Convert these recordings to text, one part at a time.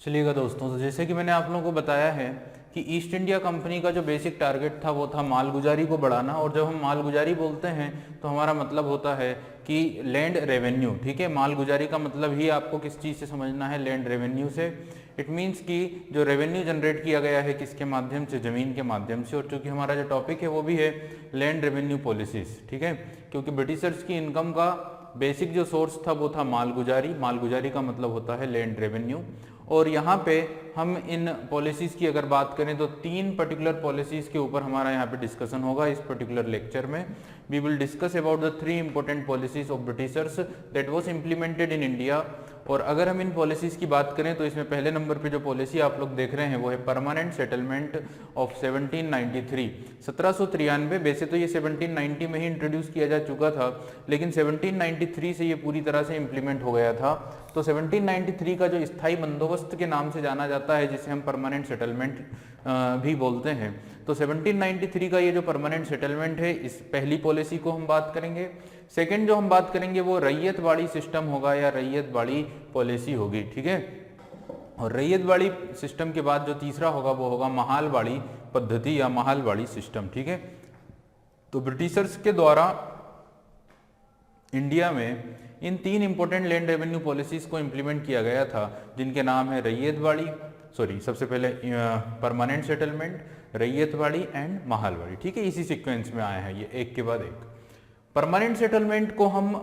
चलिएगा दोस्तों, तो जैसे कि मैंने आप लोगों को बताया है कि ईस्ट इंडिया कंपनी का जो बेसिक टारगेट था वो था मालगुजारी को बढ़ाना। और जब हम मालगुजारी बोलते हैं तो हमारा मतलब होता है कि लैंड रेवेन्यू। ठीक है, मालगुजारी का मतलब ही आपको किस चीज़ से समझना है, लैंड रेवेन्यू से। इट मीन्स कि जो रेवेन्यू जनरेट किया गया है किसके माध्यम से, ज़मीन के माध्यम से। और चूंकि हमारा जो टॉपिक है वो भी है लैंड रेवेन्यू पॉलिसीज। ठीक है, क्योंकि ब्रिटिशर्स की इनकम का बेसिक जो सोर्स था वो था मालगुजारी। मालगुजारी का मतलब होता है लैंड रेवेन्यू। और यहाँ पे हम इन पॉलिसीज़ की अगर बात करें तो 3 पर्टिकुलर पॉलिसीज़ के ऊपर हमारा यहाँ पे डिस्कशन होगा इस पर्टिकुलर लेक्चर में। We will discuss about the 3 important policies of Britishers that was implemented in India. और अगर हम इन पॉलिसीज़ की बात करें तो इसमें पहले नंबर पे जो पॉलिसी आप लोग देख रहे हैं वो है परमानेंट सेटलमेंट ऑफ 1793, 1793। वैसे तो ये 1790 में ही इंट्रोड्यूस किया जा चुका था, लेकिन 1793 से ये पूरी तरह से इम्प्लीमेंट हो गया था। तो 1793 का जो स्थायी बंदोबस्त के नाम से जाना जाता है, जिसे हम परमानेंट सेटलमेंट भी बोलते हैं, तो 1793 का ये जो परमानेंट सेटलमेंट है, इस पहली पॉलिसी को हम बात करेंगे। सेकंड जो हम बात करेंगे वो रैयतवाड़ी सिस्टम होगा या रैयतवाड़ी पॉलिसी होगी। ठीक है, और रैयतवाड़ी सिस्टम के बाद जो तीसरा होगा वो होगा महालवाड़ी पद्धति या महालवाड़ी सिस्टम। ठीक है, तो ब्रिटिशर्स के द्वारा इंडिया में इन 3 इंपॉर्टेंट लैंड रेवेन्यू पॉलिसीज को इंप्लीमेंट किया गया था, जिनके नाम है रैयतवाड़ी, सबसे पहले permanent settlement, ryotwari and Mahalwari. ठीक है, इसी सीक्वेंस में आया है ये एक के बाद एक। परमानेंट सेटलमेंट को हम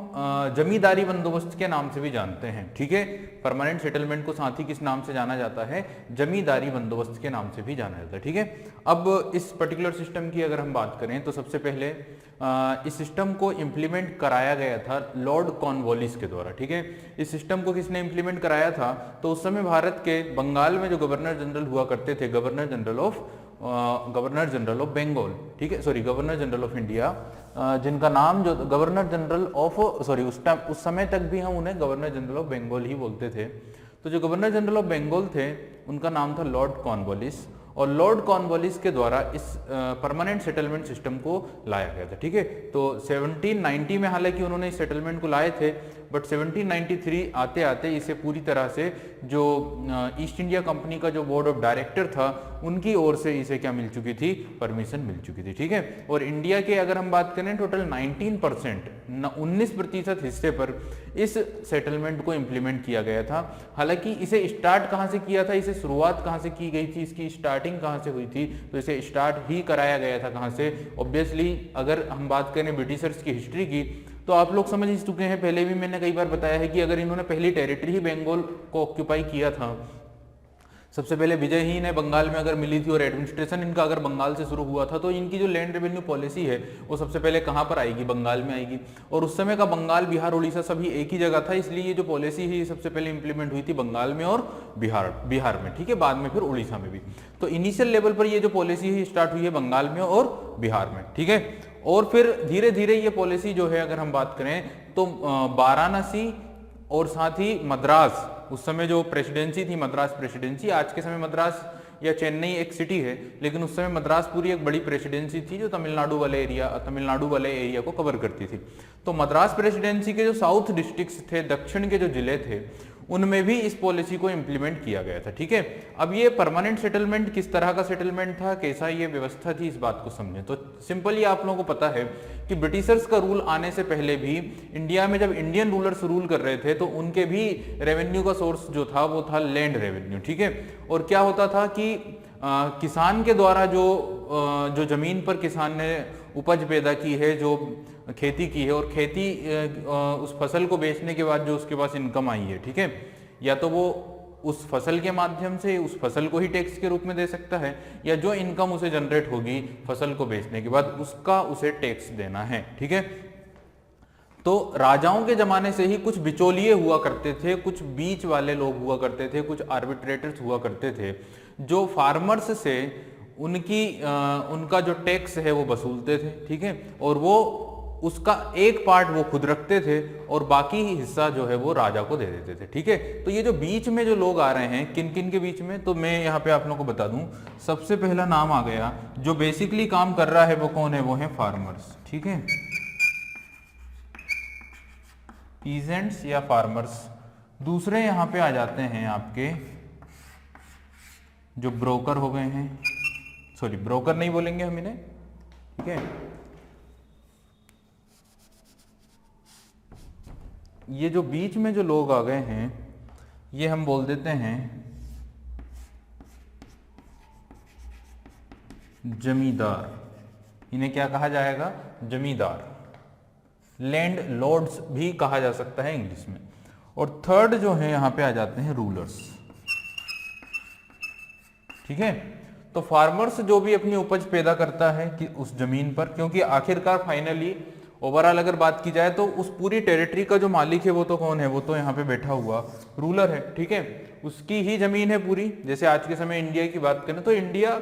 जमींदारी बंदोबस्त के नाम से भी जानते हैं। ठीक है, परमानेंट सेटलमेंट को साथ ही किस नाम से जाना जाता है, जमींदारी बंदोबस्त के नाम से भी जाना जाता है। ठीक है, अब इस पर्टिकुलर सिस्टम की अगर हम बात करें तो सबसे पहले इस सिस्टम को इम्प्लीमेंट कराया गया था लॉर्ड कॉर्नवालिस के द्वारा। ठीक है, इस सिस्टम को किसने इम्प्लीमेंट कराया था, तो उस समय भारत के बंगाल में जो गवर्नर जनरल हुआ करते थे, गवर्नर जनरल ऑफ बंगाल, ठीक है, गवर्नर जनरल ऑफ इंडिया, जिनका नाम जो गवर्नर जनरल ऑफ उस समय तक भी हम उन्हें गवर्नर जनरल ऑफ बंगाल ही बोलते थे। तो जो गवर्नर जनरल ऑफ बंगाल थे उनका नाम था लॉर्ड कॉर्नवालिस, और लॉर्ड कॉर्नवालिस के द्वारा इस परमानेंट सेटलमेंट सिस्टम को लाया गया था। ठीक है, तो 1790 में हालांकि उन्होंने इस सेटलमेंट को लाए थे, बट 1793 आते आते इसे पूरी तरह से जो ईस्ट इंडिया कंपनी का जो बोर्ड ऑफ डायरेक्टर था उनकी ओर से इसे क्या मिल चुकी थी, परमिशन मिल चुकी थी। ठीक है, और इंडिया के अगर हम बात करें टोटल 19%, 19% हिस्से पर इस सेटलमेंट को इम्प्लीमेंट किया गया था। हालांकि इसे स्टार्ट कहाँ से किया था, इसे शुरुआत कहाँ से की गई थी, इसकी स्टार्टिंग कहाँ से हुई थी, तो इसे स्टार्ट ही कराया गया था कहाँ से, ऑब्वियसली अगर हम बात करें ब्रिटिशर्स की हिस्ट्री की तो आप लोग समझ ही चुके हैं, पहले भी मैंने कई बार बताया है कि अगर इन्होंने पहली टेरिटरी ही बंगाल को ऑक्यूपाई किया था, सबसे पहले विजय ही ने बंगाल में अगर मिली थी और एडमिनिस्ट्रेशन इनका अगर बंगाल से शुरू हुआ था, तो इनकी जो लैंड रेवेन्यू पॉलिसी है वो सबसे पहले कहाँ पर आएगी, बंगाल में आएगी। और उस समय का बंगाल, बिहार, उड़ीसा सभी एक ही जगह था, इसलिए ये जो पॉलिसी है ये सबसे पहले इंप्लीमेंट हुई थी बंगाल में और बिहार में। ठीक है, बाद में फिर उड़ीसा में भी। तो इनिशियल लेवल पर ये जो पॉलिसी है स्टार्ट हुई है बंगाल में और बिहार में। ठीक है, और फिर धीरे धीरे ये पॉलिसी जो है अगर हम बात करें तो वाराणसी और साथ ही मद्रास, उस समय जो प्रेसिडेंसी थी मद्रास प्रेसिडेंसी, आज के समय मद्रास या चेन्नई एक सिटी है, लेकिन उस समय मद्रास पूरी एक बड़ी प्रेसिडेंसी थी जो तमिलनाडु वाले एरिया को कवर करती थी। तो मद्रास प्रेसिडेंसी के जो साउथ डिस्ट्रिक्ट्स थे, दक्षिण के जो जिले थे, उनमें भी इस पॉलिसी को इंप्लीमेंट किया गया था। ठीक है, अब ये परमानेंट सेटलमेंट किस तरह का सेटलमेंट था, कैसा ये व्यवस्था थी, इस बात को समझें। तो सिंपली आप लोगों को पता है कि ब्रिटिशर्स का रूल आने से पहले भी इंडिया में जब इंडियन रूलर्स रूल कर रहे थे तो उनके भी रेवेन्यू का सोर्स जो था वो था लैंड रेवेन्यू। ठीक है, और क्या होता था कि किसान के द्वारा जो जमीन पर किसान ने उपज पैदा की है, जो खेती की है, और खेती उस फसल को बेचने के बाद जो उसके पास इनकम आई है, ठीक है, या तो वो उस फसल के माध्यम से उस फसल को ही टैक्स के रूप में दे सकता है, या जो इनकम उसे जनरेट होगी फसल को बेचने के बाद उसका उसे टैक्स देना है। ठीक है, तो राजाओं के जमाने से ही कुछ बिचौलिए हुआ करते थे, कुछ बीच वाले लोग हुआ करते थे, कुछ आर्बिट्रेटर्स हुआ करते थे जो फार्मर्स से उनका जो टैक्स है वो वसूलते थे। ठीक है, और वो उसका एक पार्ट वो खुद रखते थे और बाकी हिस्सा जो है वो राजा को दे देते थे। ठीक है, तो ये जो बीच में जो लोग आ रहे हैं, किन किन के बीच में, तो मैं यहाँ पे आप लोगों को बता दूं, सबसे पहला नाम आ गया जो बेसिकली काम कर रहा है वो कौन है, वो है फार्मर्स। ठीक है, पीजेंट्स या फार्मर्स। दूसरे यहाँ पे आ जाते हैं आपके जो ब्रोकर हो गए हैं, सॉरी ब्रोकर नहीं बोलेंगे हम इन्हें, ठीक है, ये जो बीच में जो लोग आ गए हैं ये हम बोल देते हैं जमींदार। इन्हें क्या कहा जाएगा? जमींदार। लैंड लॉर्ड्स भी कहा जा सकता है इंग्लिश में। और थर्ड जो है यहां पे आ जाते हैं रूलर्स, ठीक है। तो फार्मर्स जो भी अपनी उपज पैदा करता है कि उस जमीन पर, क्योंकि आखिरकार फाइनली ओवरऑल अगर बात की जाए तो उस पूरी टेरिटरी का जो मालिक है वो तो कौन है? वो तो यहाँ पे बैठा हुआ रूलर है, ठीक है। उसकी ही जमीन है पूरी। जैसे आज के समय इंडिया की बात करें तो इंडिया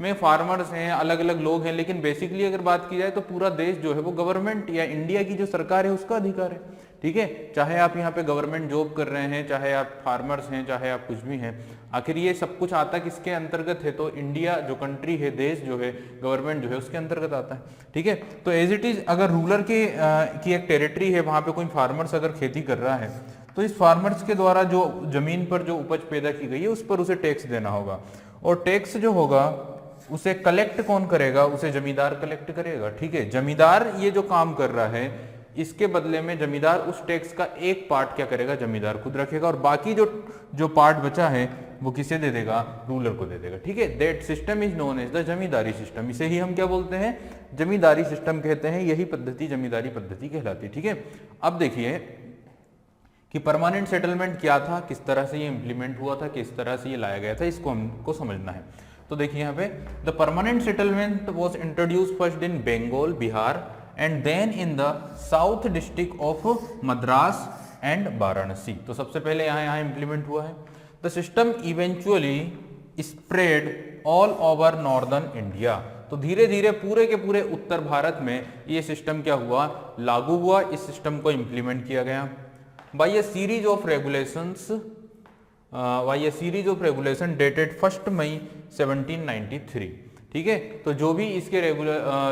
में फार्मर्स हैं, अलग अलग लोग हैं, लेकिन बेसिकली अगर बात की जाए तो पूरा देश जो है वो गवर्नमेंट या इंडिया की जो सरकार है उसका अधिकार है, ठीक है। चाहे आप यहाँ पे गवर्नमेंट जॉब कर रहे हैं, चाहे आप फार्मर्स हैं, चाहे आप कुछ भी हैं, आखिर ये सब कुछ आता किसके अंतर्गत है? तो इंडिया जो कंट्री है, देश जो है, गवर्नमेंट जो है उसके अंतर्गत आता है, ठीक है। तो एज इट इज अगर रूलर की एक टेरिटरी है, वहां पे कोई फार्मर्स अगर खेती कर रहा है तो इस फार्मर्स के द्वारा जो जमीन पर जो उपज पैदा की गई है उस पर उसे टैक्स देना होगा। और टैक्स जो होगा उसे कलेक्ट कौन करेगा? उसे जमींदार कलेक्ट करेगा, ठीक है। जमींदार ये जो काम कर रहा है, इसके बदले में जमींदार उस टैक्स का एक पार्ट क्या करेगा? जमींदार खुद रखेगा, और बाकी जो पार्ट बचा है वो किसे दे देगा? रूलर को दे देगा, ठीक है। That system is known as the zamindari system. इसे ही हम क्या बोलते हैं? जमींदारी सिस्टम कहते हैं। यही पद्धति जमींदारी पद्धति कहलाती है, ठीक है। अब देखिए कि परमानेंट सेटलमेंट क्या था, किस तरह से ये इंप्लीमेंट हुआ था, किस तरह से ये लाया गया था, इसको हमको समझना है। तो देखिए यहाँ पे the permanent settlement was introduce first in Bengal, Bihar and then in the south district of Madras and Varanasi. तो सबसे पहले यहाँ इंप्लीमेंट हुआ है। The system eventually spread all over northern India. तो धीरे धीरे पूरे के पूरे उत्तर भारत में ये सिस्टम क्या हुआ? लागू हुआ। इस सिस्टम को इंप्लीमेंट किया गया by a series of regulations dated 1 May 1793, ठीक है। तो जो भी इसके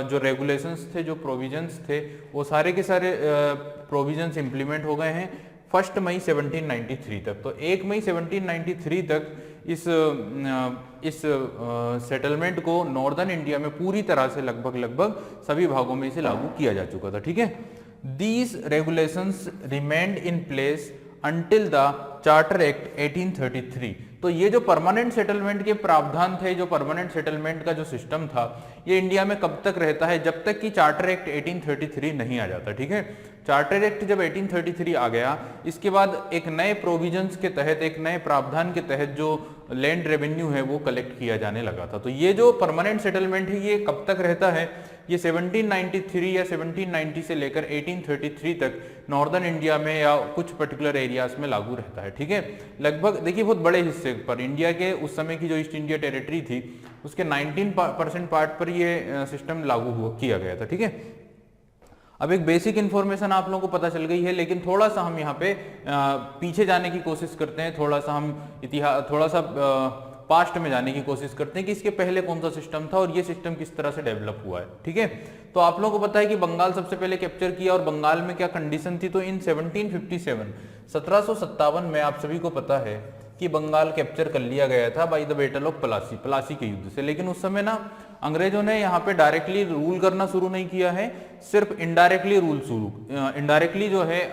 जो रेगुलेशंस थे, जो प्रोविजंस थे, वो सारे के सारे प्रोविजंस इंप्लीमेंट हो गए हैं 1 मई 1793 तक। तो 1 मई 1793 तक इस सेटलमेंट को नॉर्दर्न इंडिया में पूरी तरह से लगभग सभी भागों में इसे लागू किया जा चुका था, ठीक है। These regulations remained in place until the charter act 1833। तो ये जो परमानेंट सेटलमेंट के प्रावधान थे, जो परमानेंट सेटलमेंट का जो सिस्टम था, ये इंडिया में कब तक रहता है? जब तक कि चार्टर एक्ट 1833 नहीं आ जाता, ठीक है। चार्टर एक्ट जब 1833 आ गया, इसके बाद एक नए प्रोविजंस के तहत, एक नए प्रावधान के तहत जो लैंड रेवेन्यू है वो कलेक्ट किया जाने लगा था। तो ये जो परमानेंट सेटलमेंट है ये कब तक रहता है? ये 1793 या 1790 से लेकर 1833 तक नॉर्दर्न इंडिया में या कुछ पर्टिकुलर एरियाज में लागू रहता है, ठीक है। लगभग देखिए बहुत बड़े हिस्से पर इंडिया के उस समय की जो ईस्ट इंडिया टेरिटरी थी उसके 19% पार्ट पर ये सिस्टम लागू किया गया था, ठीक है। अब एक बेसिक इन्फॉर्मेशन आप लोगों को पता चल गई है, लेकिन थोड़ा सा हम यहाँ पे पीछे जाने की कोशिश करते हैं, थोड़ा सा हम इतिहास, थोड़ा सा पास्ट में जाने की कोशिश करते हैं कि इसके पहले कौन सा सिस्टम था और ये सिस्टम किस तरह से डेवलप हुआ है, ठीक है। तो आप लोगों को पता है कि बंगाल सबसे पहले कैप्चर किया, और बंगाल में क्या कंडीशन थी? तो इन 1757 में आप सभी को पता है कि बंगाल कैप्चर कर लिया गया था by the battle of Plassey के युद्ध से। लेकिन उस समय ना अंग्रेजों ने यहाँ पे डायरेक्टली रूल करना शुरू नहीं किया है, सिर्फ इनडायरेक्टली इनडायरेक्टली जो है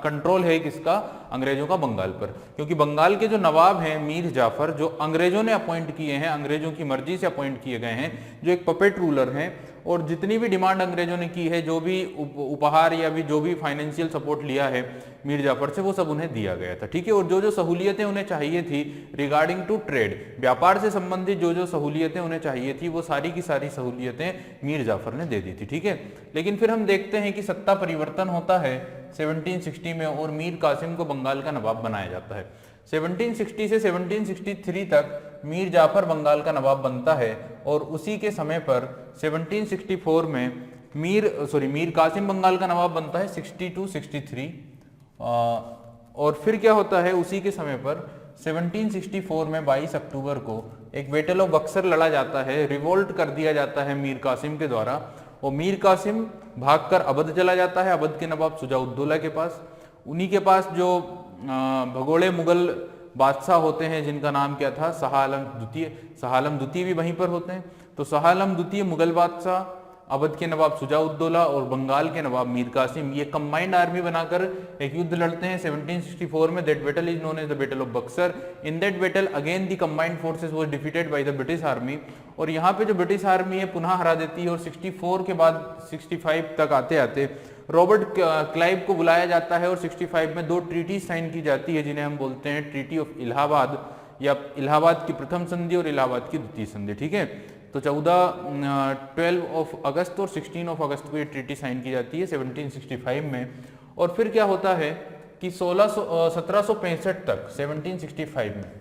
कंट्रोल है किसका? अंग्रेजों का बंगाल पर। क्योंकि बंगाल के जो नवाब हैं मीर जाफर, जो अंग्रेजों ने अपॉइंट किए हैं, अंग्रेजों की मर्जी से अपॉइंट किए गए हैं, जो एक पपेट रूलर हैं, और जितनी भी डिमांड अंग्रेजों ने की है, जो भी उपहार या भी जो भी फाइनेंशियल सपोर्ट लिया है मीर जाफर से, वो सब उन्हें दिया गया था, ठीक है। और जो सहूलियतें उन्हें चाहिए थी रिगार्डिंग टू ट्रेड, व्यापार से संबंधित जो सहूलियतें उन्हें चाहिए थी, वो सारी की सारी सहूलियतें मीर जाफर ने दे दी थी, ठीक है। लेकिन फिर हम देखते हैं कि सत्ता परिवर्तन होता है 1760 में, और मीर कासिम को बंगाल का नवाब बनाया जाता है। 1760 से 1763 तक मीर जाफर बंगाल का नवाब बनता है, और उसी के समय पर 1764 में मीर कासिम बंगाल का नवाब बनता है 62-63। और फिर क्या होता है? उसी के समय पर 1764 में 22 अक्टूबर को एक बैटल ऑफ बक्सर लड़ा जाता है, रिवोल्ट कर दिया जाता है मीर कासिम के द्वारा, और मीर कासिम भागकर अवध चला जाता है, अवध के नवाब शुजाउद्दौला के पास। उन्हीं के पास जो भगोड़े मुगल बादशाह होते हैं जिनका नाम क्या था, शाह आलम द्वितीय। शाह आलम द्वितीय भी वहीं पर होते हैं। तो शाह आलम द्वितीय मुगल बादशाह, अवध के नवाब शुजाउद्दौला और बंगाल के नवाब मीर कासिम, ये कंबाइंड आर्मी बनाकर एक युद्ध लड़ते हैं 1764 में। That battle is known as the battle of Buxar. In that battle again the combined forces was defeated by the British army. और यहाँ पे जो ब्रिटिश आर्मी है पुनः हरा देती है और 64 के बाद 65 तक आते आते रॉबर्ट क्लाइव को बुलाया जाता है और 65 में 2 ट्रीटी साइन की जाती है जिन्हें हम बोलते हैं ट्रीटी ऑफ इलाहाबाद, या इलाहाबाद की प्रथम संधि और इलाहाबाद की द्वितीय संधि। ठीक है, तो 12 अगस्त और 16 अगस्त को ये ट्रीटी साइन की जाती है 1765 में। और फिर क्या होता है कि 1765 तक 1765 में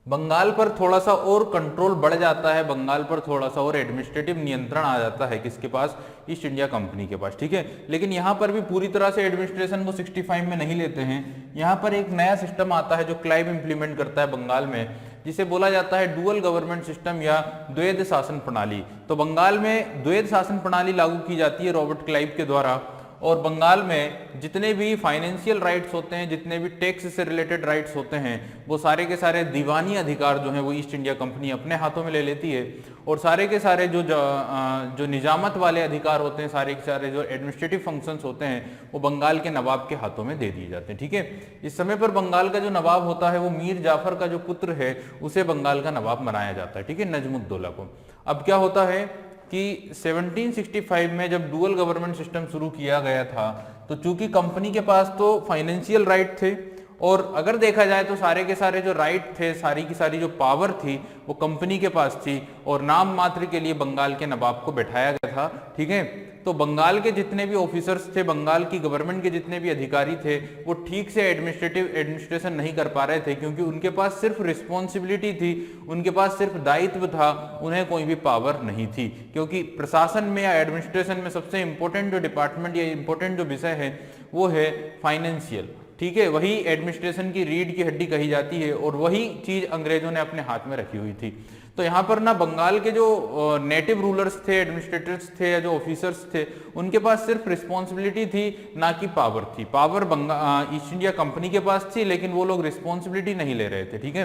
बंगाल पर थोड़ा सा और कंट्रोल बढ़ जाता है, बंगाल पर थोड़ा सा और एडमिनिस्ट्रेटिव नियंत्रण आ जाता है किसके पास, ईस्ट इंडिया कंपनी के पास। ठीक है, लेकिन यहाँ पर भी पूरी तरह से एडमिनिस्ट्रेशन वो 65 में नहीं लेते हैं। यहाँ पर एक नया सिस्टम आता है जो क्लाइव इंप्लीमेंट करता है बंगाल में, जिसे बोला जाता है डुअल गवर्नमेंट सिस्टम या द्वैध शासन प्रणाली। तो बंगाल में द्वैध शासन प्रणाली लागू की जाती है रॉबर्ट क्लाइव के द्वारा, और बंगाल में जितने भी फाइनेंशियल राइट्स होते हैं, जितने भी टैक्स से रिलेटेड राइट्स होते हैं, वो सारे के सारे दीवानी अधिकार जो हैं वो ईस्ट इंडिया कंपनी अपने हाथों में ले लेती है। और सारे के सारे जो निजामत वाले अधिकार होते हैं, सारे के सारे जो एडमिनिस्ट्रेटिव फंक्शंस होते हैं, वो बंगाल के नवाब के हाथों में दे दिए जाते हैं। ठीक है, इस समय पर बंगाल का जो नवाब होता है वो मीर जाफर का जो पुत्र है उसे बंगाल का नवाब बनाया जाता है। ठीक है, नजमुद्दौला को। अब क्या होता है कि 1765 में जब डुअल गवर्नमेंट सिस्टम शुरू किया गया था, तो चूंकि कंपनी के पास तो फाइनेंशियल राइट थे, और अगर देखा जाए तो सारे के सारे जो राइट थे, सारी की सारी जो पावर थी वो कंपनी के पास थी, और नाम मात्र के लिए बंगाल के नवाब को बैठाया गया था। ठीक है, तो बंगाल के जितने भी ऑफिसर्स थे, बंगाल की गवर्नमेंट के जितने भी अधिकारी थे, वो ठीक से एडमिनिस्ट्रेशन नहीं कर पा रहे थे, क्योंकि उनके पास सिर्फ रिस्पॉन्सिबिलिटी थी, उनके पास सिर्फ दायित्व था, उन्हें कोई भी पावर नहीं थी। क्योंकि प्रशासन में या एडमिनिस्ट्रेशन में सबसे इंपॉर्टेंट जो डिपार्टमेंट या इंपॉर्टेंट जो विषय है वो है फाइनेंशियल। ठीक है, वही एडमिनिस्ट्रेशन की रीढ़ की हड्डी कही जाती है, और वही चीज अंग्रेजों ने अपने हाथ में रखी हुई थी। तो यहाँ पर ना बंगाल के जो नेटिव रूलर्स थे, एडमिनिस्ट्रेटर्स थे या जो ऑफिसर्स थे, उनके पास सिर्फ रिस्पॉन्सिबिलिटी थी, ना कि पावर थी। पावर ईस्ट इंडिया कंपनी के पास थी, लेकिन वो लोग रिस्पॉन्सिबिलिटी नहीं ले रहे थे। ठीक है,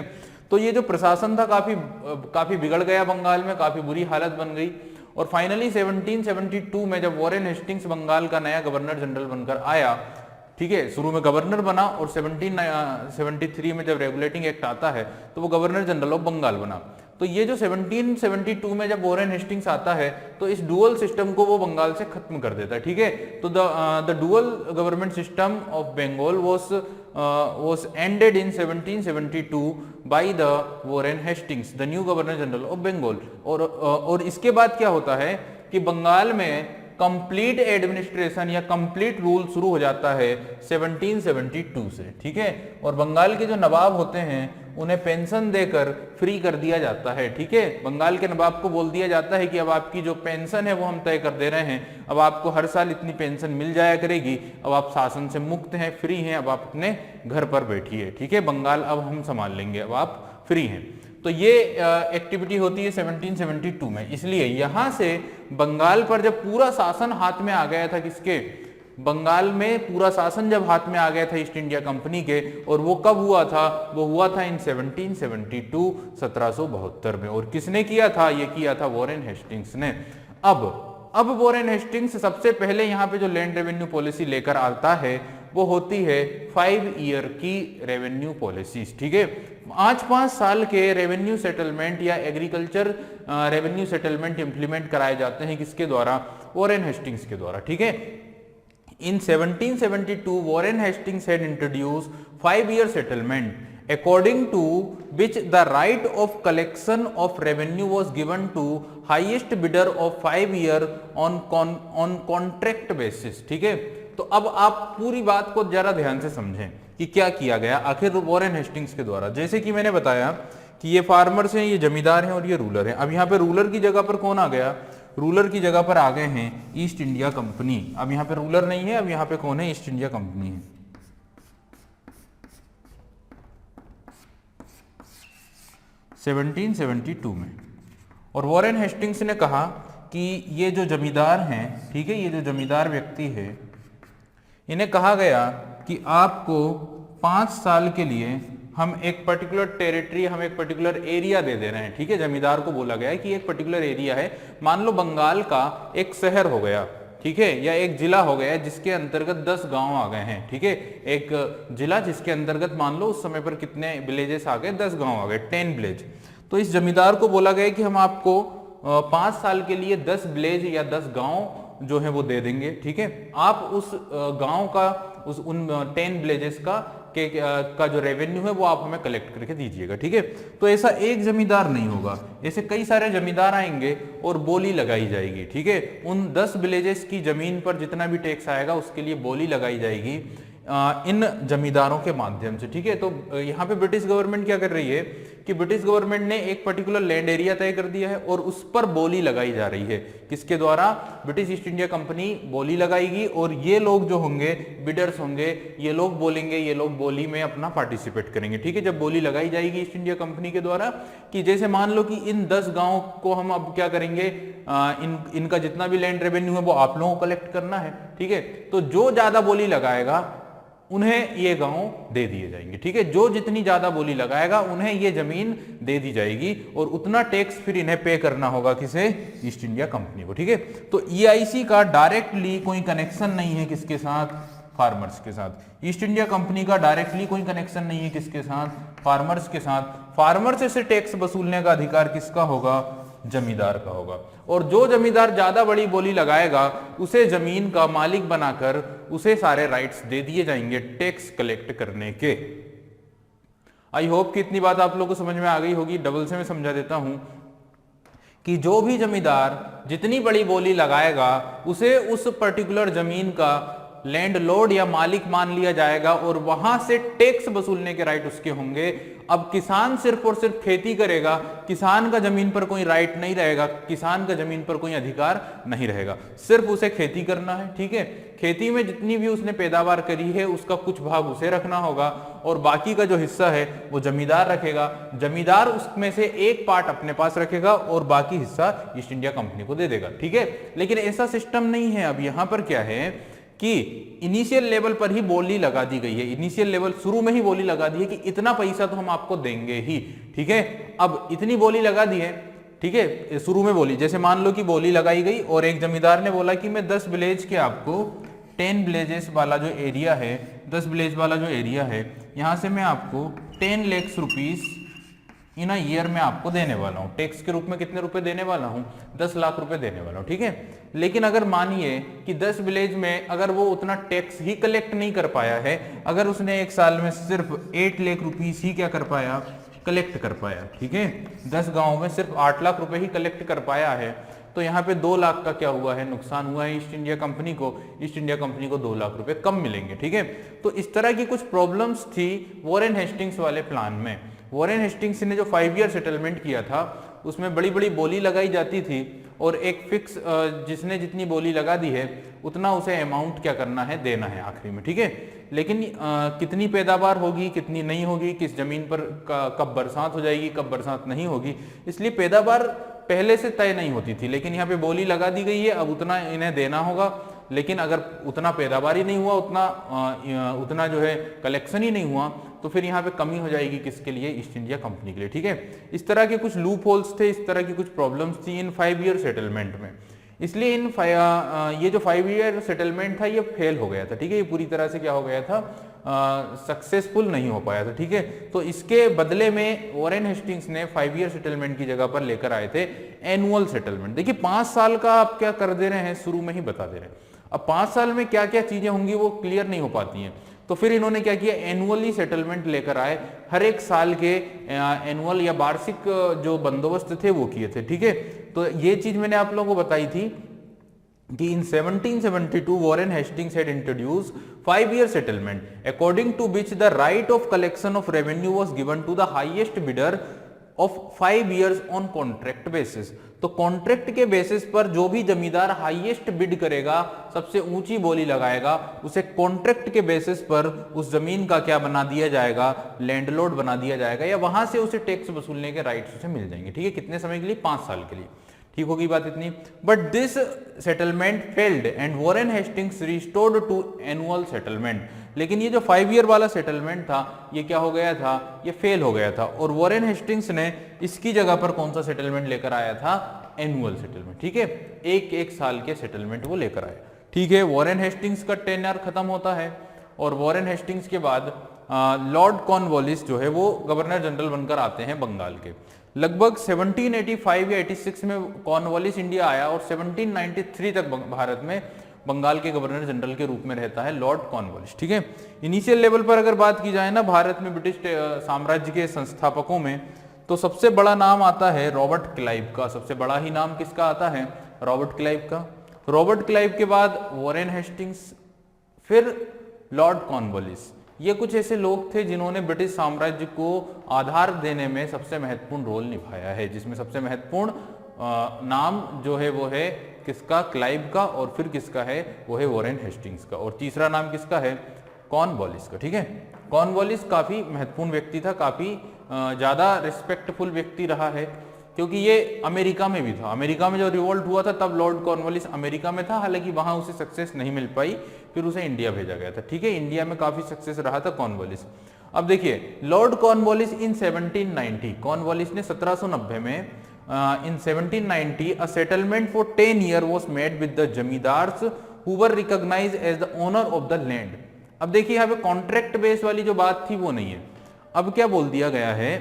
तो ये जो प्रशासन था काफी बिगड़ गया बंगाल में, काफी बुरी हालत बन गई। और फाइनली 1772 में जब वॉरेन हेस्टिंग्स बंगाल का नया गवर्नर जनरल बनकर आया, ठीक है, शुरू में गवर्नर बना, और 1773 में जब रेगुलेटिंग एक्ट आता है तो वो गवर्नर जनरल ऑफ बंगाल बना। तो ये जो 1772 में जब वॉरेन हेस्टिंग्स आता है तो इस डुअल सिस्टम को वो बंगाल से खत्म कर देता है। ठीक है, तो the dual government system of Bengal was ended in 1772 by the Warren Hastings, the new governor general of Bengal। और इसके बाद क्या होता है कि बंगाल में कंप्लीट एडमिनिस्ट्रेशन या कंप्लीट रूल शुरू हो जाता है 1772 से। ठीक है, और बंगाल के जो नवाब होते हैं उन्हें पेंशन देकर फ्री कर दिया जाता है। ठीक है, बंगाल के नवाब को बोल दिया जाता है कि अब आपकी जो पेंशन है वो हम तय कर दे रहे हैं, अब आपको हर साल इतनी पेंशन मिल जाया करेगी, अब आप शासन से मुक्त हैं, फ्री हैं, अब आप अपने घर पर बैठिए। ठीक है, बंगाल अब हम संभाल लेंगे, अब आप फ्री हैं। तो ये एक्टिविटी होती है 1772 में। इसलिए यहां से बंगाल पर जब पूरा शासन हाथ में आ गया था, किसके, बंगाल में पूरा शासन जब हाथ में आ गया था ईस्ट इंडिया कंपनी के, और वो कब हुआ था, वो हुआ था इन 1772 1772 में। और किसने किया था, ये किया था वॉरेन हेस्टिंग्स ने। अब वॉरेन हेस्टिंग्स सबसे पहले यहाँ पे जो लैंड रेवेन्यू पॉलिसी लेकर आता है वो होती है 5 ईयर की रेवेन्यू पॉलिसीज। ठीक है, 5 साल के रेवेन्यू सेटलमेंट या एग्रीकल्चर रेवेन्यू सेटलमेंट इंप्लीमेंट कराए जाते हैं, किसके द्वारा, वॉरेन हेस्टिंग्स के द्वारा। ठीक है, in 1772 Warren Hastings had introduced 5-year settlement according to which the right of collection of revenue was given to highest bidder of 5 year on contract basis। ठीक है, तो अब आप पूरी बात को जरा ध्यान से समझें कि क्या किया गया आखिर वॉरेन हेस्टिंग्स के द्वारा। जैसे कि मैंने बताया कि ये फार्मर्स हैं, ये जमींदार हैं और ये रूलर हैं। अब यहाँ पे रूलर की जगह पर कौन आ गया, रूलर की जगह पर आ गए हैं ईस्ट इंडिया कंपनी। अब यहाँ पे रूलर नहीं है, अब यहाँ पे कौन है, ईस्ट इंडिया कंपनी है। 1772 में। और वॉरेन हेस्टिंग्स ने कहा कि ये जो जमींदार हैं, ठीक है, ये जो जमींदार व्यक्ति है, इन्हें कहा गया कि आपको 5 साल के लिए हम एक पर्टिकुलर टेरिटरी, हम एक पर्टिकुलर एरिया दे रहे हैं, ठीक है। जमींदार को बोला गया है कि एक पर्टिकुलर एरिया है, मान लो बंगाल का एक शहर हो गया, ठीक है, या एक जिला हो गया जिसके अंतर्गत 10 गांव आ गए हैं, ठीक है। एक जिला जिसके अंतर्गत मान लो उस समय पर कितने विलेजेस आ गए, 10 गांव आ गए, 10 विलेज। तो इस जमींदार को बोला गया कि हम आपको 5 साल के लिए 10 विलेज या 10 गांव जो है वो दे देंगे, ठीक है। आप उस गांव का, उन 10 विलेजेस का जो रेवेन्यू है वो आप हमें कलेक्ट करके दीजिएगा, ठीक है। तो ऐसा एक जमींदार नहीं होगा, ऐसे कई सारे जमींदार आएंगे और बोली लगाई जाएगी, ठीक है। उन 10 विलेजेस की जमीन पर जितना भी टैक्स आएगा उसके लिए बोली लगाई जाएगी इन जमींदारों के माध्यम से, ठीक है। तो यहाँ पे ब्रिटिश गवर्नमेंट क्या कर रही है कि ब्रिटिश गवर्नमेंट ने एक पर्टिकुलर लैंड एरिया तय कर दिया है और उस पर बोली लगाई जा रही है, किसके द्वारा, ब्रिटिश ईस्ट इंडिया कंपनी बोली लगाएगी। और ये लोग जो होंगे, बिडर्स होंगे, ये लोग बोलेंगे, ये लोग बोली में अपना पार्टिसिपेट करेंगे, ठीक है। जब बोली लगाई जाएगी ईस्ट इंडिया कंपनी के द्वारा कि जैसे मान लो कि इन 10 गांव को हम अब क्या करेंगे, इनका जितना भी लैंड रेवेन्यू है वो आप लोगों को कलेक्ट करना है, ठीक है। तो जो ज्यादा बोली लगाएगा उन्हें ये गांव दे दिए जाएंगे, ठीक है। जो जितनी ज्यादा बोली लगाएगा उन्हें ये जमीन दे दी जाएगी और उतना टैक्स फिर इन्हें पे करना होगा, किसे, ईस्ट इंडिया कंपनी को, ठीक है। तो ईआईसी का डायरेक्टली कोई कनेक्शन नहीं है किसके साथ, फार्मर्स के साथ। ईस्ट इंडिया कंपनी का डायरेक्टली कोई कनेक्शन नहीं है किसके साथ, फार्मर्स के साथ। फार्मर से टैक्स वसूलने का अधिकार किसका होगा, जमींदार का होगा। और जो जमींदार ज्यादा बड़ी बोली लगाएगा उसे जमीन का मालिक बनाकर उसे सारे राइट्स दे दिए जाएंगे टैक्स कलेक्ट करने के। आई होप कि इतनी बात आप लोगों को समझ में आ गई होगी। डबल से मैं समझा देता हूं कि जो भी जमींदार जितनी बड़ी बोली लगाएगा उसे उस पर्टिकुलर जमीन का लैंड लॉर्ड या मालिक मान लिया जाएगा और वहां से टैक्स वसूलने के राइट उसके होंगे। अब किसान सिर्फ और सिर्फ खेती करेगा, किसान का जमीन पर कोई राइट नहीं रहेगा, किसान का जमीन पर कोई अधिकार नहीं रहेगा, सिर्फ उसे खेती करना है, ठीक है। खेती में जितनी भी उसने पैदावार करी है उसका कुछ भाग उसे रखना होगा और बाकी का जो हिस्सा है वो जमींदार रखेगा। जमींदार उसमें से एक पार्ट अपने पास रखेगा और बाकी हिस्सा ईस्ट इंडिया कंपनी को दे देगा, ठीक है। लेकिन ऐसा सिस्टम नहीं है। अब यहां पर क्या है कि इनिशियल लेवल पर ही बोली लगा दी गई है, इनिशियल लेवल शुरू में ही बोली लगा दी है कि इतना पैसा तो हम आपको देंगे ही, ठीक है। अब इतनी बोली लगा दी है, ठीक है, शुरू में बोली, जैसे मान लो कि बोली लगाई गई और एक जमींदार ने बोला कि मैं 10 विलेज के आपको 10 विलेजेस वाला जो एरिया है, 10 विलेज वाला जो एरिया है, यहां से मैं आपको 10 lakh rupees in a year में आपको देने वाला हूं। टैक्स के रूप में कितने रुपए देने वाला हूं, 10 लाख रुपए देने वाला हूं, ठीक है। लेकिन अगर मानिए कि 10 विलेज में अगर वो उतना टैक्स ही कलेक्ट नहीं कर पाया है, अगर उसने एक साल में सिर्फ 8 लाख रुपीस ही क्या कर पाया, कलेक्ट कर पाया, ठीक है। 10 गांव में सिर्फ 8 लाख रुपए ही कलेक्ट कर पाया है, तो यहाँ पे 2 लाख का क्या हुआ है, नुकसान हुआ है ईस्ट इंडिया कंपनी को। ईस्ट इंडिया कंपनी को 2 लाख रुपए कम मिलेंगे, ठीक है। तो इस तरह की कुछ प्रॉब्लम्स थी वॉरेन हेस्टिंग्स वाले प्लान में। वॉरेन हेस्टिंग्स ने जो 5 ईयर सेटलमेंट किया था उसमें बड़ी बड़ी बोली लगाई जाती थी और एक फिक्स जिसने जितनी बोली लगा दी है उतना उसे अमाउंट क्या करना है, देना है आखिरी में, ठीक है। लेकिन कितनी पैदावार होगी, कितनी नहीं होगी, किस जमीन पर कब बरसात हो जाएगी, कब बरसात नहीं होगी, इसलिए पैदावार पहले से तय नहीं होती थी। लेकिन यहाँ पे बोली लगा दी गई है, अब उतना इन्हें देना होगा। लेकिन अगर उतना पैदावार ही नहीं हुआ, उतना जो है कलेक्शन ही नहीं हुआ, तो फिर यहाँ पे कमी हो जाएगी किसके लिए, ईस्ट इंडिया कंपनी के लिए, ठीक है। इस तरह के कुछ लूप होल्स थे, इस तरह की कुछ प्रॉब्लम्स थी इन 5 ईयर सेटलमेंट में। इसलिए ये जो 5 ईयर सेटलमेंट था ये फेल हो गया था, ठीक है। ये पूरी तरह से क्या हो गया था, सक्सेसफुल नहीं हो पाया था, ठीक है। तो इसके बदले में वॉरेन हेस्टिंग्स ने 5 ईयर सेटलमेंट की जगह पर लेकर आए थे एनुअल सेटलमेंट। देखिए 5 साल का आप क्या कर दे रहे हैं, शुरू में ही बता दे रहे हैं। अब 5 साल में क्या क्या चीजें होंगी वो क्लियर नहीं हो पाती हैं, तो फिर इन्होंने क्या किया, एनुअली सेटलमेंट लेकर आए। हर एक साल के एनुअल या वार्षिक जो बंदोबस्त थे वो किए थे, ठीक है। तो ये चीज मैंने आप लोगों को बताई थी कि in 1772 Warren Hastings had introduced 5-year settlement, according to which the right of collection of revenue was given to the highest bidder of 5 years on contract basis। तो कॉन्ट्रैक्ट के बेसिस पर जो भी जमींदार हाईएस्ट बिड करेगा, सबसे ऊंची बोली लगाएगा, उसे कॉन्ट्रैक्ट के बेसिस पर उस जमीन का क्या बना दिया जाएगा, लैंडलॉर्ड बना दिया जाएगा, या वहां से उसे टैक्स वसूलने के राइट्स उसे मिल जाएंगे, ठीक है। कितने समय के लिए, 5 साल के लिए, ठीक होगी बात इतनी। But this settlement failed and Warren Hastings restored to annual settlement. लेकिन ये जो 5 ईयर वाला सेटलमेंट था ये क्या हो गया था, ये फेल हो गया था, और वॉरेन हेस्टिंग्स ने इसकी जगह पर कौन सा सेटलमेंट लेकर आया था, एनुअल सेटलमेंट। ठीक है, एक साल के सेटलमेंट वो लेकर आए। ठीक है, वॉरेन हेस्टिंग्स का टेन्योर खत्म होता है और वॉरेन हेस्टिंग्स के बाद लॉर्ड कॉर्नवालिस जो है वो गवर्नर जनरल बनकर आते हैं बंगाल के। लगभग 1785 या 86 में कॉर्नवालिस इंडिया आया और 1793 तक भारत में बंगाल के गवर्नर जनरल के रूप में रहता है लॉर्ड कॉर्नवालिस। ठीक है, इनिशियल लेवल पर अगर बात की जाए ना भारत में ब्रिटिश साम्राज्य के संस्थापकों में, तो सबसे बड़ा नाम आता है रॉबर्ट क्लाइव का। सबसे बड़ा ही नाम किसका आता है, रॉबर्ट क्लाइव का। रॉबर्ट क्लाइव के बाद वॉरेन हेस्टिंग्स, फिर लॉर्ड कॉर्नवालिस। ये कुछ ऐसे लोग थे जिन्होंने ब्रिटिश साम्राज्य को आधार देने में सबसे महत्वपूर्ण रोल निभाया है, जिसमें सबसे महत्वपूर्ण नाम जो है वो है किसका, क्लाइव का, और फिर किसका है, वो है वॉरेन हेस्टिंग्स का, और तीसरा नाम किसका है, कॉर्नवालिस का। ठीक है, कॉर्नवालिस काफी महत्वपूर्ण व्यक्ति था, काफी ज्यादा रिस्पेक्टफुल व्यक्ति रहा है, क्योंकि ये अमेरिका में भी था। अमेरिका में जो रिवोल्ट हुआ था तब लॉर्ड कॉर्नवालिस अमेरिका में था, हालांकि वहां उसे सक्सेस नहीं मिल पाई, फिर उसे इंडिया भेजा गया था। ठीक है, इंडिया में काफी सक्सेस रहा था कॉर्नवालिस। अब देखिए लॉर्ड कॉर्नवालिस इन 1790, कॉर्नवालिस ने 1790 में in 1790 a settlement for 10 years was made with the zamindars who were recognized as the owner of the land। अब देखिए यहाँ पे कॉन्ट्रैक्ट बेस वाली जो बात थी वो नहीं है। अब क्या बोल दिया गया है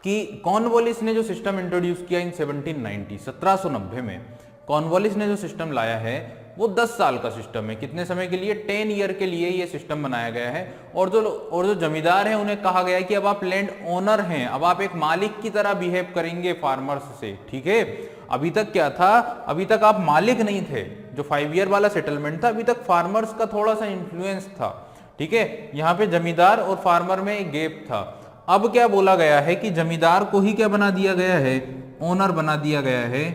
कि कॉर्नवालिस ने जो सिस्टम इंट्रोड्यूस किया इन 1790 में कॉर्नवालिस ने जो सिस्टम लाया है वो 10 साल का सिस्टम है। कितने समय के लिए, 10 ईयर के लिए ये सिस्टम बनाया गया है। और जो जमींदार हैं उन्हें कहा गया है कि अब आप लैंड ओनर हैं, अब आप एक मालिक की तरह बिहेव करेंगे फार्मर्स से। ठीक है, अभी तक क्या था, अभी तक आप मालिक नहीं थे। जो 5 ईयर वाला सेटलमेंट था अभी तक फार्मर्स का थोड़ा सा इंफ्लुएंस था। ठीक है, यहाँ पे जमींदार और फार्मर में एक गैप था। अब क्या बोला गया है कि जमींदार को ही क्या बना दिया गया है, ओनर बना दिया गया है।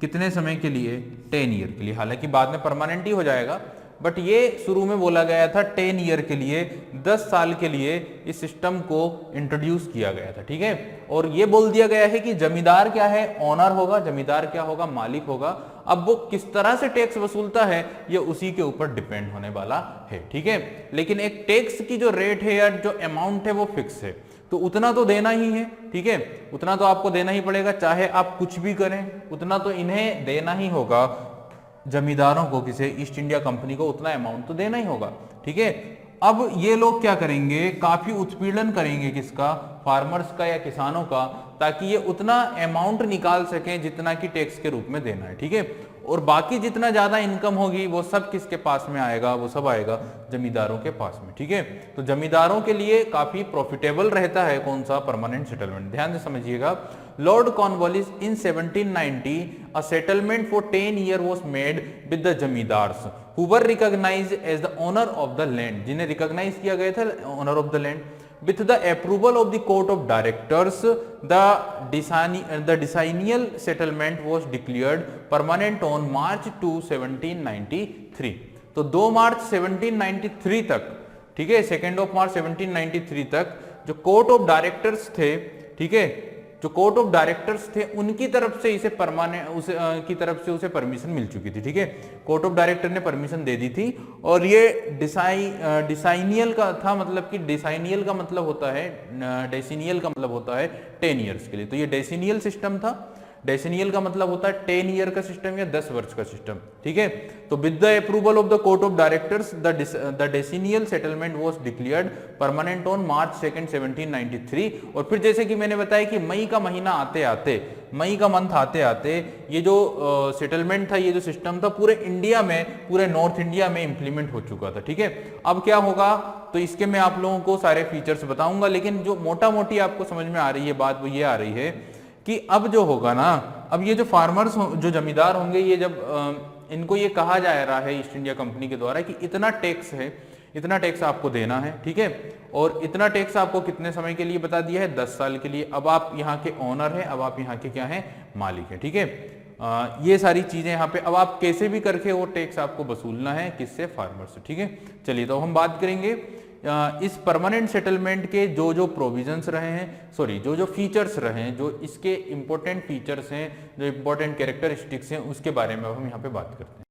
कितने समय के लिए, 10 ईयर के लिए। हालांकि बाद में परमानेंट ही हो जाएगा, बट ये शुरू में बोला गया था 10 ईयर के लिए, 10 साल के लिए इस सिस्टम को इंट्रोड्यूस किया गया था। ठीक है, और ये बोल दिया गया है कि जमींदार क्या है, ओनर होगा, जमींदार क्या होगा, मालिक होगा। अब वो किस तरह से टैक्स वसूलता है ये उसी के ऊपर डिपेंड होने वाला है। ठीक है, लेकिन एक टैक्स की जो रेट है या जो अमाउंट है वो फिक्स है, तो उतना तो देना ही है। ठीक है, उतना तो आपको देना ही पड़ेगा, चाहे आप कुछ भी करें, उतना तो इन्हें देना ही होगा। जमींदारों को, किसी ईस्ट इंडिया कंपनी को उतना अमाउंट तो देना ही होगा। ठीक है, अब ये लोग क्या करेंगे, काफी उत्पीड़न करेंगे किसका, फार्मर्स का या किसानों का, ताकि ये उतना अमाउंट निकाल सकें जितना कि टैक्स के रूप में देना है। ठीक है, और बाकी जितना ज्यादा इनकम होगी वो सब किसके पास में आएगा, वो सब आएगा जमींदारों के पास में। ठीक है, तो जमींदारों के लिए काफी प्रॉफिटेबल रहता है कौन सा, परमानेंट सेटलमेंट। ध्यान से समझिएगा, Lord Cornwallis in 1790 a settlement for 10 years was made with the zamindars who were recognized as the owner of the land, जिन्हें रिकॉग्नाइज किया गया था owner of the land. With the approval of the court of directors, the decennial settlement was declared permanent on March 2, 1793। तो 2 मार्च 1793 तक, ठीक है, 2 मार्च 1793 तक जो कोर्ट ऑफ डायरेक्टर्स थे, ठीक है, जो कोर्ट ऑफ डायरेक्टर्स थे उनकी तरफ से इसे परमानेंट की तरफ से उसे परमिशन मिल चुकी थी। ठीक है, कोर्ट ऑफ डायरेक्टर ने परमिशन दे दी थी, और ये डिसाइनियल का था, मतलब कि डिसाइनियल का मतलब होता है, डेसिनियल का मतलब होता है 10 ईयर्स के लिए। तो ये डेसिनियल सिस्टम था। डेसिनियल का मतलब होता है 10 ईयर का सिस्टम या 10 वर्ष का सिस्टम। ठीक है, तो with the approval of the court of directors the decennial settlement was declared permanent on March 2, 1793। और फिर जैसे कि मैंने बताया कि मई का महीना आते आते, मई का मंथ आते आते ये जो सेटलमेंट था, ये जो सिस्टम था पूरे इंडिया में, पूरे नॉर्थ इंडिया में इंप्लीमेंट हो चुका था। ठीक है, अब क्या होगा तो इसके मैं आप लोगों को सारे फीचर्स बताऊंगा, लेकिन जो मोटा मोटी आपको समझ में आ रही है बात वो ये आ रही है कि अब जो होगा ना, अब ये जो फार्मर्स जो जमींदार होंगे, ये जब इनको ये कहा जा रहा है ईस्ट इंडिया कंपनी के द्वारा कि इतना टैक्स है, इतना टैक्स आपको देना है। ठीक है, और इतना टैक्स आपको कितने समय के लिए बता दिया है, 10 साल के लिए। अब आप यहाँ के ओनर हैं, अब आप यहाँ के क्या हैं, मालिक हैं। ठीक है, ये सारी चीजें यहाँ पे अब आप कैसे भी करके वो टैक्स आपको वसूलना है, किससे, फार्मर से। ठीक है, चलिए तो हम बात करेंगे इस परमानेंट सेटलमेंट के जो जो प्रोविजंस रहे हैं, सॉरी जो जो फीचर्स रहे हैं, जो इसके इंपॉर्टेंट फीचर्स हैं, जो इंपॉर्टेंट कैरेक्टरिस्टिक्स हैं, उसके बारे में अब हम यहाँ पे बात करते हैं।